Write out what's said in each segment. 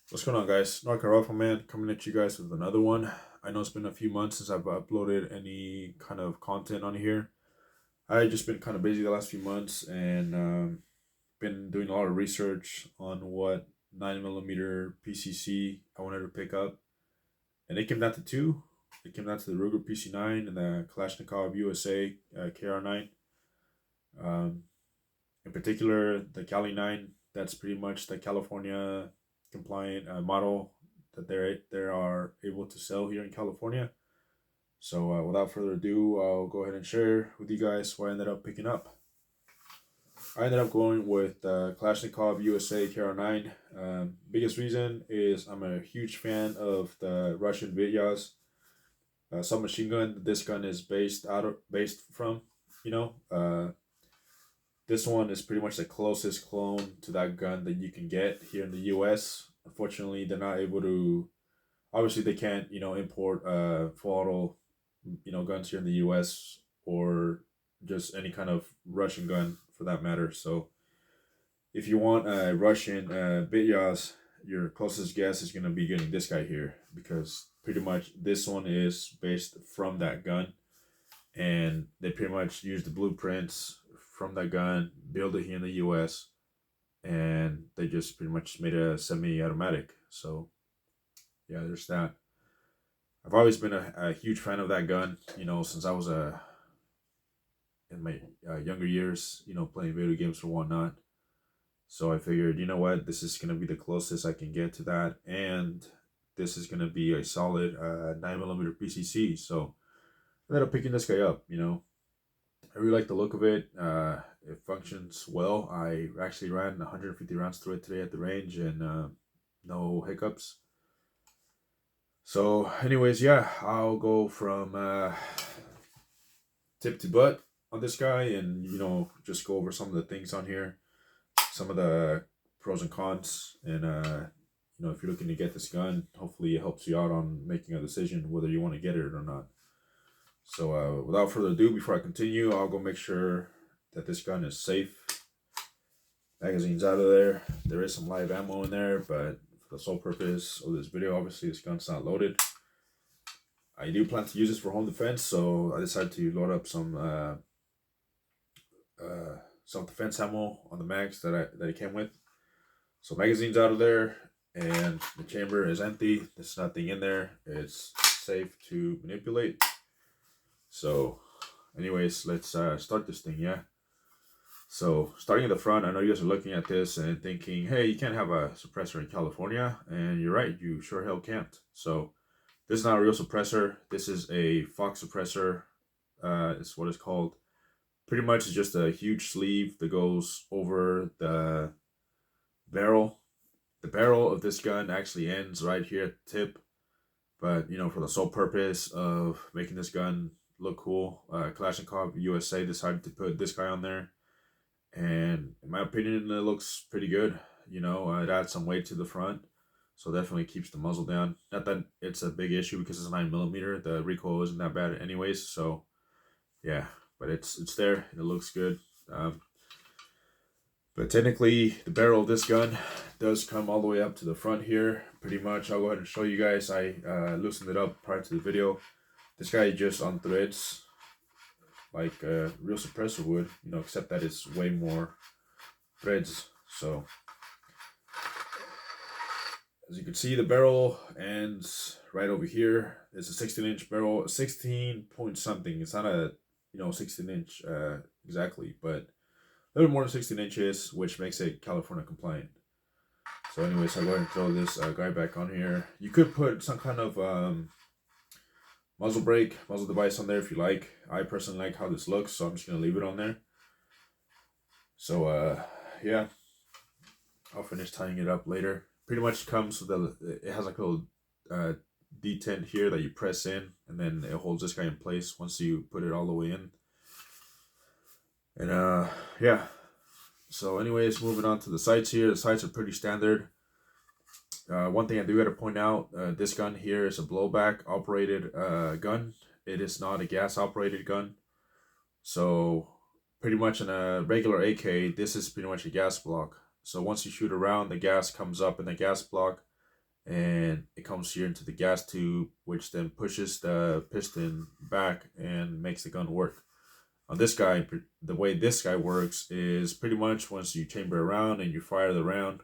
What's going on, guys? Narco Man coming at you guys with another one. I know it's been a few months since I've uploaded any kind of content on here. I just been kind of busy the last few months and been doing a lot of research on what 9mm PCC I wanted to pick up, and it came down to two. It came down to the Ruger PC9 and the Kalashnikov USA kr9. Um, in particular, the Cali 9. That's pretty much the California compliant model that they are able to sell here in California. So without further ado, I'll go ahead and share with you guys what I ended up picking up. I ended up going with Kalashnikov USA kr9. Biggest reason is I'm a huge fan of the Russian Vityaz submachine gun. This gun is based from. You know, this one is pretty much the closest clone to that gun that you can get here in the U.S. Unfortunately, they're not able to. Obviously, they can't import full auto guns here in the U.S. or just any kind of Russian gun for that matter. So if you want a Russian Bityaz, your closest guess is gonna be getting this guy here because pretty much this one is based from that gun, and they pretty much use the blueprints from that gun, build it here in the U.S., and they just pretty much made a semi-automatic. So yeah, there's that. I've always been a huge fan of that gun, since I was in my younger years, playing video games or whatnot. So I figured, you know what, this is gonna be the closest I can get to that, and this is gonna be a solid 9mm PCC. So I ended up picking this guy up. I really like the look of it. It functions well. I actually ran 150 rounds through it today at the range, and no hiccups. So, anyways, yeah, I'll go from tip to butt on this guy, and just go over some of the things on here, some of the pros and cons, and if you're looking to get this gun, hopefully it helps you out on making a decision whether you want to get it or not. So without further ado, before I continue, I'll go make sure that this gun is safe. Magazine's out of there. There is some live ammo in there, but for the sole purpose of this video, obviously this gun's not loaded. I do plan to use this for home defense, so I decided to load up some self-defense ammo on the mags that it came with. So magazine's out of there, and the chamber is empty. There's nothing in there. It's safe to manipulate. So anyways, let's start this thing, yeah? So starting at the front, I know you guys are looking at this and thinking, hey, you can't have a suppressor in California. And you're right, you sure hell can't. So this is not a real suppressor. This is a faux suppressor. It's what it's called. Pretty much it's just a huge sleeve that goes over the barrel. The barrel of this gun actually ends right here at the tip. But, for the sole purpose of making this gun look cool, Kalashnikov USA decided to put this guy on there. And in my opinion, it looks pretty good. It adds some weight to the front, so definitely keeps the muzzle down. Not that it's a big issue because it's 9mm. The recoil isn't that bad anyways. So yeah, but it's there and it looks good. But technically, the barrel of this gun does come all the way up to the front here. Pretty much, I'll go ahead and show you guys. I loosened it up prior to the video. This guy just on threads like a real suppressor would, except that it's way more threads. So as you can see, the barrel ends right over here. It's a 16-inch barrel, 16 point something. It's not a 16-inch exactly, but a little more than 16 inches, which makes it California compliant. So anyways, I'll go ahead and throw this guy back on here. You could put some kind of muzzle device on there if you like. I personally like how this looks, so I'm just gonna leave it on there. So yeah, I'll finish tying it up later. Pretty much comes with it has like a little detent here that you press in, and then it holds this guy in place once you put it all the way in. And yeah, so anyways, moving on to the sights here. The sights are pretty standard. One thing I do got to point out, this gun here is a blowback operated gun. It is not a gas operated gun. So pretty much in a regular AK, this is pretty much a gas block. So once you shoot around, the gas comes up in the gas block, and it comes here into the gas tube, which then pushes the piston back and makes the gun work. On this guy, the way this guy works is pretty much once you chamber a round and you fire the round,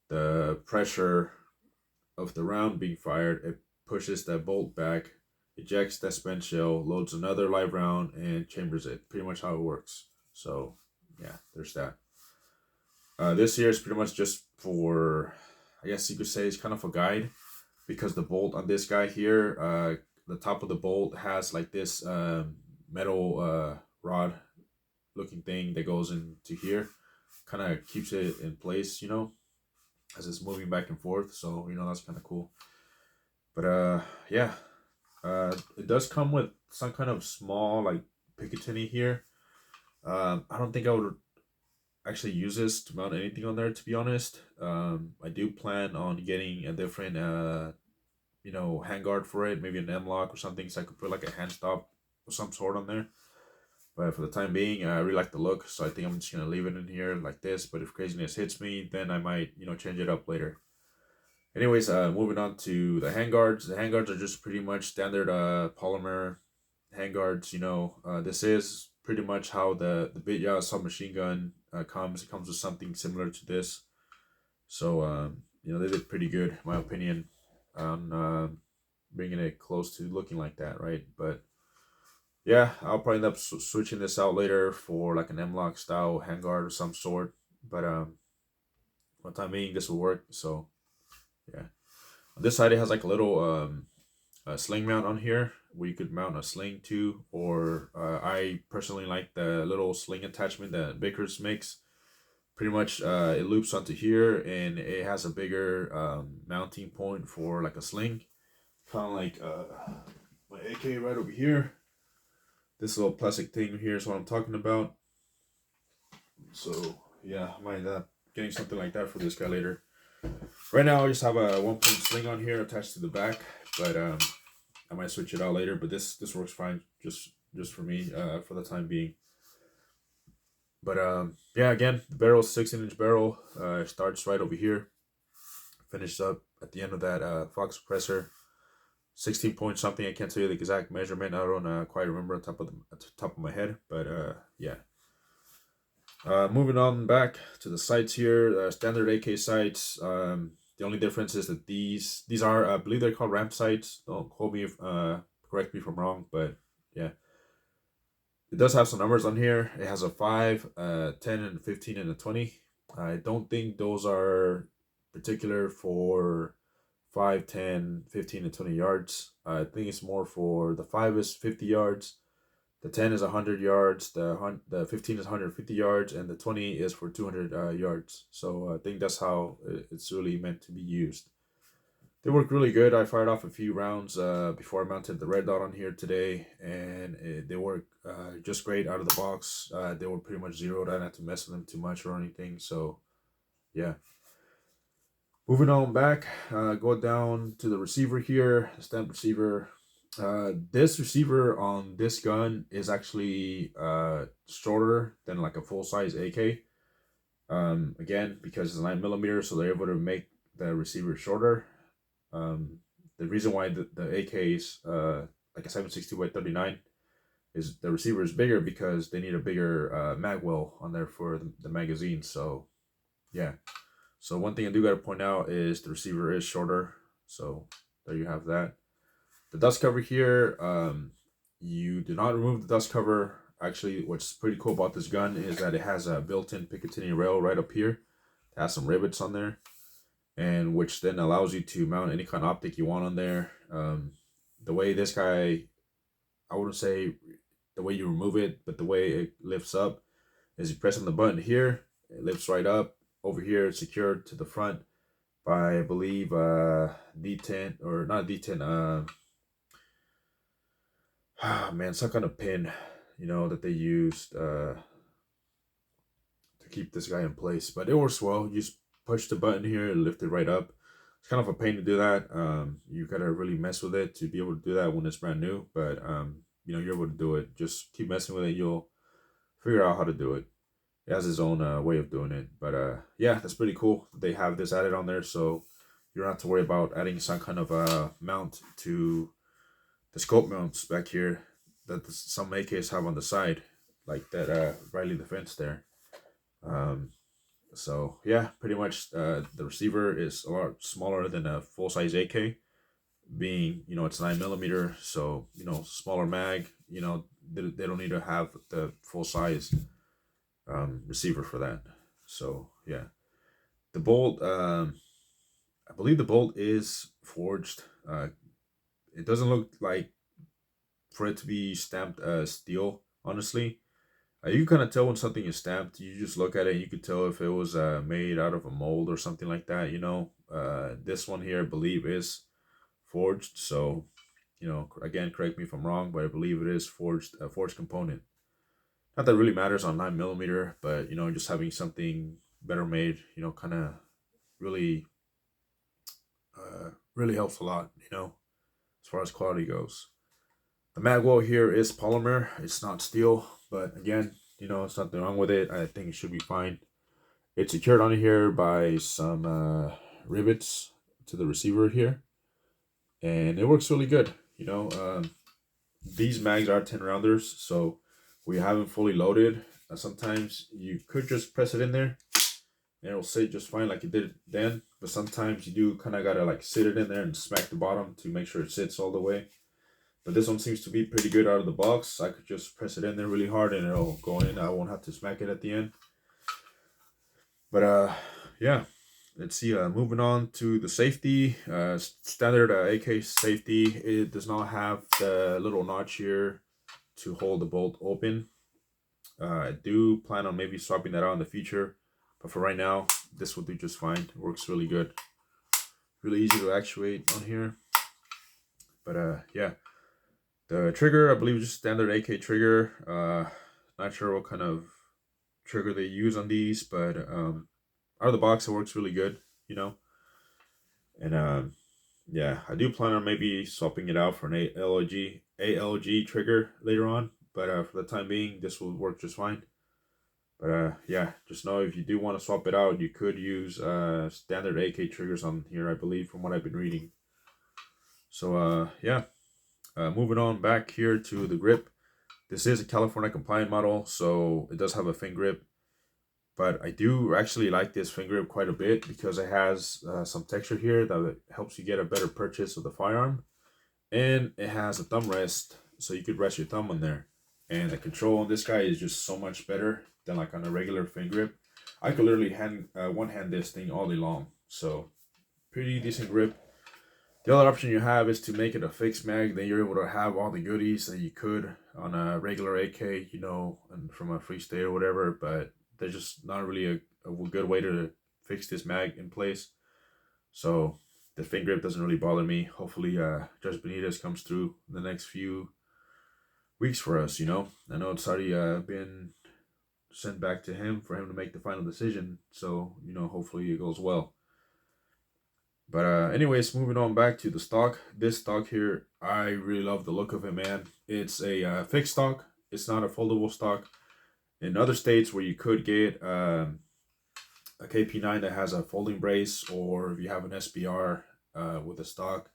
the pressure of the round being fired, it pushes that bolt back, ejects that spent shell, loads another live round, and chambers it. Pretty much how it works. So, yeah, there's that. This here is pretty much just for, I guess you could say, it's kind of a guide, because the bolt on this guy here, the top of the bolt has like this metal rod looking thing that goes into here, kind of keeps it in place, you know, as it's moving back and forth. So, you know, that's kind of cool. But yeah, it does come with some kind of small like Picatinny here. I don't think I would actually use this to mount anything on there, to be honest. I do plan on getting a different you know, handguard for it, maybe an M-lock or something, so I could put like a hand stop of some sort on there. But for the time being, I really like the look, so I think I'm just gonna leave it in here like this. But if craziness hits me, then I might, you know, change it up later. Anyways, moving on to the handguards. The handguards are just pretty much standard polymer handguards. You know, this is pretty much how the Vidya submachine gun comes. It comes with something similar to this. So you know, they did pretty good, in my opinion, on bringing it close to looking like that, right? But yeah, I'll probably end up switching this out later for like an M-lock style handguard of some sort. But for the time being, this will work. So yeah. On this side, it has like a little a sling mount on here where you could mount a sling to, or I personally like the little sling attachment that Vickers makes. Pretty much it loops onto here, and it has a bigger mounting point for like a sling, kind of like my AK right over here. This little plastic thing here is what I'm talking about. So yeah, I might end up getting something like that for this guy later. Right now I just have a 1-point sling on here attached to the back, but I might switch it out later. But this works fine just for me for the time being. But yeah, again, the barrel is 16-inch barrel. Starts right over here, finishes up at the end of that Fox suppressor. 16 point something. I can't tell you the exact measurement. I don't quite remember on top of my head. But yeah. Moving on back to the sights here, standard AK sights. The only difference is that these are, I believe they're called ramp sights. Don't quote me if, correct me if I'm wrong, but yeah. It does have some numbers on here. It has a 5, 10, and 15, and a 20. I don't think those are particular for 5, 10, 15, and 20 yards. I think it's more for the 5 is 50 yards, the 10 is 100 yards, the 15 is 150 yards, and the 20 is for 200 yards. So I think that's how it's really meant to be used. They work really good. I fired off a few rounds before I mounted the red dot on here today, and they work just great out of the box. They were pretty much zeroed. I didn't have to mess with them too much or anything. So yeah. Moving on back, go down to the receiver here, stamp receiver. This receiver on this gun is actually shorter than like a full-size AK. Again, because it's 9mm, so they're able to make the receiver shorter. The reason why the AKs, like a 7.62x39, is the receiver is bigger because they need a bigger mag well on there for the magazine. So yeah. So one thing I do got to point out is the receiver is shorter. So there you have that. The dust cover here, you do not remove the dust cover. Actually, what's pretty cool about this gun is that it has a built-in Picatinny rail right up here. It has some rivets on there, and which then allows you to mount any kind of optic you want on there. The way this guy, I wouldn't say the way you remove it, but the way it lifts up is you press on the button here, it lifts right up. Over here, it's secured to the front by, I believe, D10, or not D10, man, some kind of pin, you know, that they used to keep this guy in place. But it works well. You just push the button here and lift it right up. It's kind of a pain to do that. You gotta really mess with it to be able to do that when it's brand new. But you know, you're able to do it. Just keep messing with it. You'll figure out how to do it. It has its own way of doing it. But yeah, that's pretty cool. They have this added on there, so you don't have to worry about adding some kind of mount to the scope mounts back here that some AKs have on the side, like that Riley Defense there. So yeah, pretty much the receiver is a lot smaller than a full size AK, being, you know, it's 9mm, so, you know, smaller mag, you know, they don't need to have the full size receiver for that. So yeah, the bolt, I believe the bolt is forged. It doesn't look like for it to be stamped steel, honestly. You can kind of tell when something is stamped. You just look at it, you could tell if it was made out of a mold or something like that, you know. This one here, I believe, is forged. So, you know, again, correct me if I'm wrong, but I believe it is forged, a forged component. Not that it really matters on 9mm, but, you know, just having something better made, you know, kind of really, really helps a lot, you know, as far as quality goes. The magwell here is polymer. It's not steel, but again, you know, there's nothing wrong with it. I think it should be fine. It's secured on here by some rivets to the receiver here, and it works really good. You know, these mags are 10 rounders, so we haven't fully loaded. Sometimes you could just press it in there and it'll sit just fine like it did then, but sometimes you do kind of gotta like sit it in there and smack the bottom to make sure it sits all the way. But this one seems to be pretty good out of the box. I could just press it in there really hard and it'll go in. I won't have to smack it at the end. But yeah, let's see. Moving on to the safety. Standard AK safety. It does not have the little notch here to hold the bolt open. I do plan on maybe swapping that out in the future, but for right now, this will do just fine. It works really good. Really easy to actuate on here. But yeah. The trigger, I believe, is just standard AK trigger. Not sure what kind of trigger they use on these, but out of the box, it works really good, you know. And yeah, I do plan on maybe swapping it out for an ALG trigger later on, but for the time being, this will work just fine. But yeah, just know if you do want to swap it out, you could use standard AK triggers on here, I believe, from what I've been reading. So yeah. Moving on back here to the grip. This is a California compliant model, so it does have a fin grip. But I do actually like this fin grip quite a bit because it has some texture here that helps you get a better purchase of the firearm. And it has a thumb rest, so you could rest your thumb on there. And the control on this guy is just so much better than like on a regular fin grip. I could literally one hand this thing all day long. So pretty decent grip. The other option you have is to make it a fixed mag. Then you're able to have all the goodies that you could on a regular AK, you know, and from a free state or whatever. But there's just not really a good way to fix this mag in place. So the fin grip doesn't really bother me. Hopefully, Judge Benitez comes through in the next few weeks for us, you know. I know it's already been sent back to him for him to make the final decision. So, you know, hopefully it goes well. But anyways, moving on back to the stock. This stock here, I really love the look of it, man. It's a fixed stock. It's not a foldable stock. In other states where you could get a KP9 that has a folding brace, or if you have an SBR with a stock,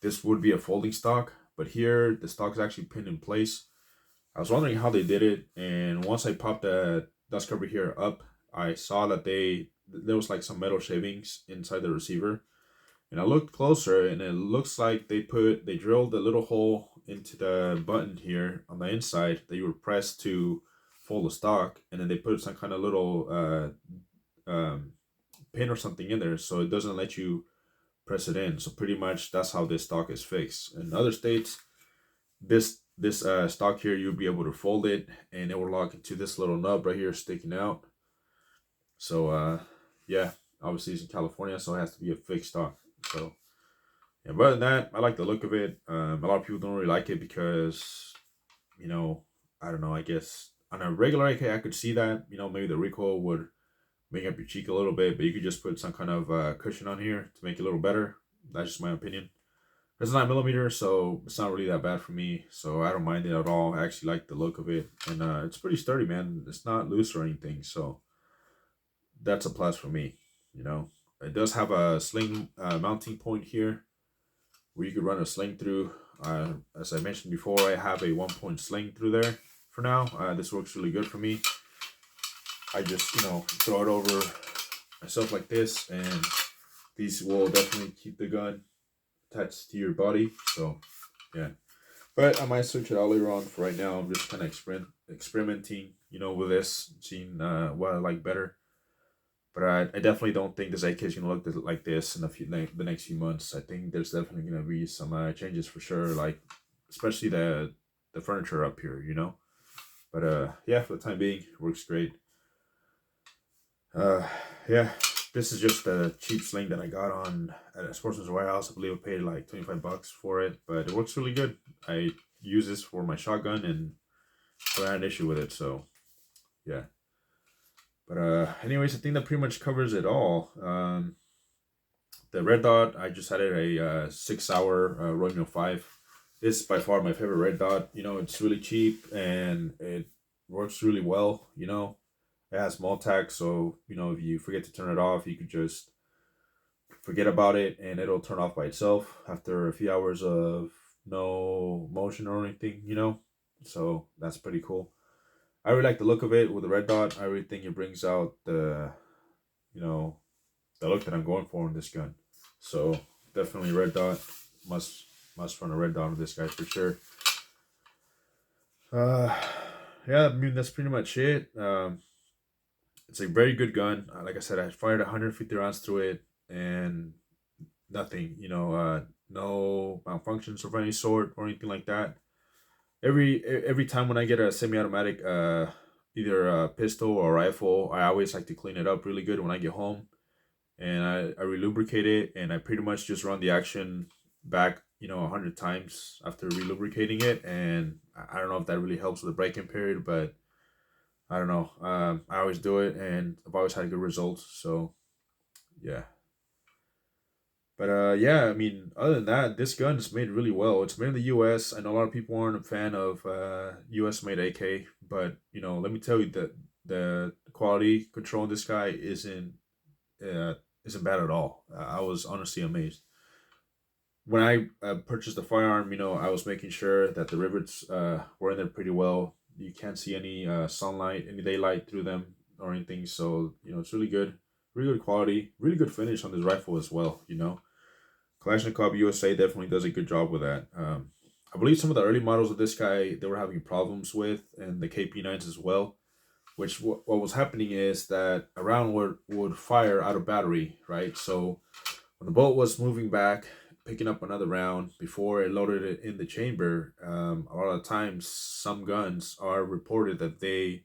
this would be a folding stock. But here, the stock is actually pinned in place. I was wondering how they did it, and once I popped the dust cover here up, I saw that there was like some metal shavings inside the receiver. And I looked closer, and it looks like they drilled a little hole into the button here on the inside that you would press to fold the stock, and then they put some kind of little pin or something in there, so it doesn't let you press it in. So pretty much that's how this stock is fixed. In other states, this stock here, you'll be able to fold it, and it will lock into this little nub right here sticking out. So yeah, obviously it's in California, so it has to be a fixed stock. So yeah, but other than that, I like the look of it. A lot of people don't really like it because, you know, I don't know, I guess on a regular AK I could see that, you know, maybe the recoil would make up your cheek a little bit, but you could just put some kind of cushion on here to make it a little better. That's just my opinion. It's 9mm, so it's not really that bad for me, so I don't mind it at all. I actually like the look of it, and it's pretty sturdy, man. It's not loose or anything, so that's a plus for me, you know. it does have a sling mounting point here where you could run a sling through. As I mentioned before, I have a 1-point sling through there for now. This works really good for me. I just, throw it over myself like this, and these will definitely keep the gun attached to your body. So, yeah. But I might switch it out later on. For right now, I'm just kind of experimenting, with this, seeing what I like better. But I definitely don't think this AK is going to look like this in the next few months. I think there's definitely going to be some changes for sure, like especially the furniture up here, But yeah, for the time being, it works great. Yeah, this is just a cheap sling that I got on at a Sportsman's Warehouse. I believe I paid like $25 for it, but it works really good. I use this for my shotgun and I had an issue with it, so yeah. But anyways, I think that pretty much covers it all. The red dot, I just had it a 6-hour Royal 5. This is by far my favorite red dot. It's really cheap and it works really well. It has Multac, so if you forget to turn it off, you could just forget about it and it'll turn off by itself after a few hours of no motion or anything. So that's pretty cool. I really like the look of it with the red dot. I really think it brings out the look that I'm going for in this gun. So definitely red dot. Must run a red dot on this guy for sure. Yeah, I mean that's pretty much it. It's a very good gun. Like I said, I fired 150 rounds through it and nothing. No malfunctions of any sort or anything like that. Every time when I get a semi-automatic, either a pistol or rifle, I always like to clean it up really good when I get home, and I relubricate it, and I pretty much just run the action back 100 times after relubricating it, and I don't know if that really helps with the break-in period, but I don't know. I always do it, and I've always had good results. So yeah. But yeah, I mean, other than that, this gun is made really well. It's made in the U.S. I know a lot of people aren't a fan of U.S. made AK, but let me tell you that the quality control in this guy isn't bad at all. I was honestly amazed when I purchased the firearm. I was making sure that the rivets were in there pretty well. You can't see any sunlight, any daylight through them or anything. So it's really good quality, really good finish on this rifle as well. Kalashnikov USA definitely does a good job with that. I believe some of the early models of this guy they were having problems with, and the KP9s as well. Which what was happening is that a round would fire out of battery, right? So when the bolt was moving back, picking up another round before it loaded it in the chamber, a lot of times some guns are reported that they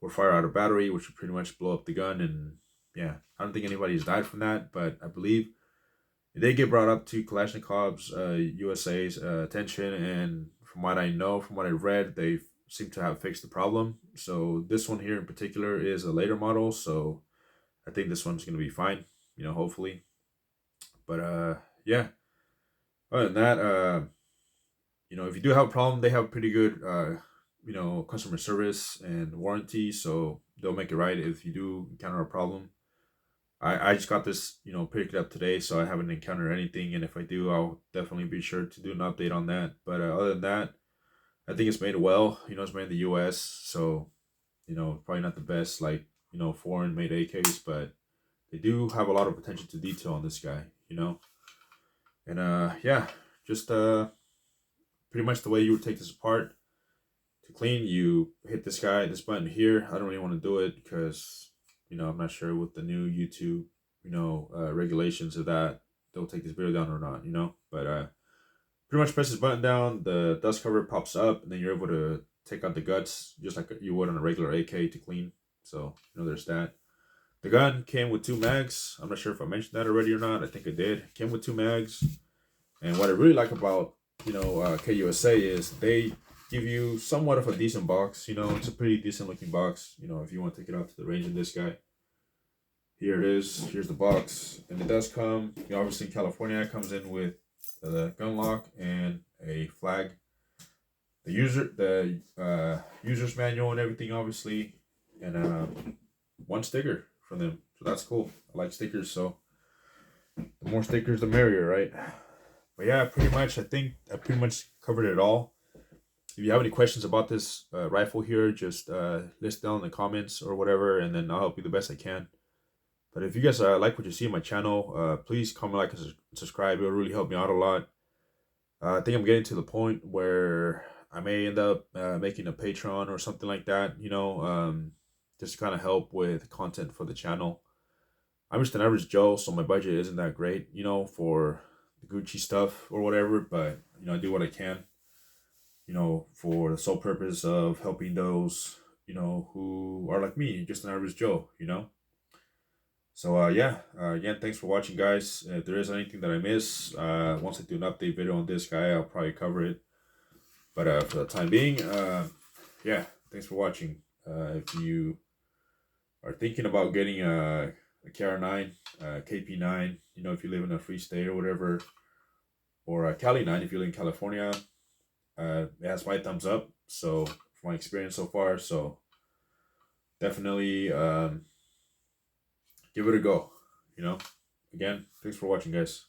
will fire out of battery, which would pretty much blow up the gun. And yeah, I don't think anybody's died from that, but I believe they get brought up to Kalashnikov's USA's attention, and from what I know, from what I read, they seem to have fixed the problem. So this one here in particular is a later model, so I think this one's gonna be fine. Hopefully. But yeah. Other than that, if you do have a problem, they have pretty good customer service and warranty, so they'll make it right if you do encounter a problem. I just got this, picked it up today, so I haven't encountered anything. And if I do, I'll definitely be sure to do an update on that. But other than that, I think it's made well. It's made in the U.S., so probably not the best like foreign made AKs, but they do have a lot of attention to detail on this guy. And yeah, just pretty much the way you would take this apart to clean. You hit this button here. I don't really want to do it because I'm not sure with the new YouTube, regulations of that, they'll take this video down or not, But pretty much press this button down, the dust cover pops up, and then you're able to take out the guts just like you would on a regular AK to clean. So, there's that. The gun came with 2 mags. I'm not sure if I mentioned that already or not. I think I did. Came with 2 mags. And what I really like about, KUSA is they give you somewhat of a decent box. It's a pretty decent looking box. If you want to take it out to the range in this guy. Here it is. Here's the box. And it does come, obviously in California, it comes in with the gun lock and a flag. The user's manual and everything, obviously. And 1 sticker from them. So that's cool. I like stickers, so The more stickers, the merrier, right? But yeah, pretty much, I think I pretty much covered it all. If you have any questions about this rifle here, just list down in the comments or whatever, and then I'll help you the best I can. But if you guys like what you see on my channel, please comment, like, and subscribe. It'll really help me out a lot. I think I'm getting to the point where I may end up making a Patreon or something like that, just to kind of help with content for the channel. I'm just an average Joe, so my budget isn't that great, for the Gucci stuff or whatever, but, I do what I can, for the sole purpose of helping those, who are like me, just an average Joe. So yeah, again, thanks for watching, guys. If there is anything that I miss, once I do an update video on this guy, I'll probably cover it. But for the time being, yeah, thanks for watching. If you are thinking about getting a kr9, KP9, if you live in a free state or whatever, or a Kali9 if you live in California, it has my thumbs up. So from my experience so far, so definitely give it a go. Again, thanks for watching, guys.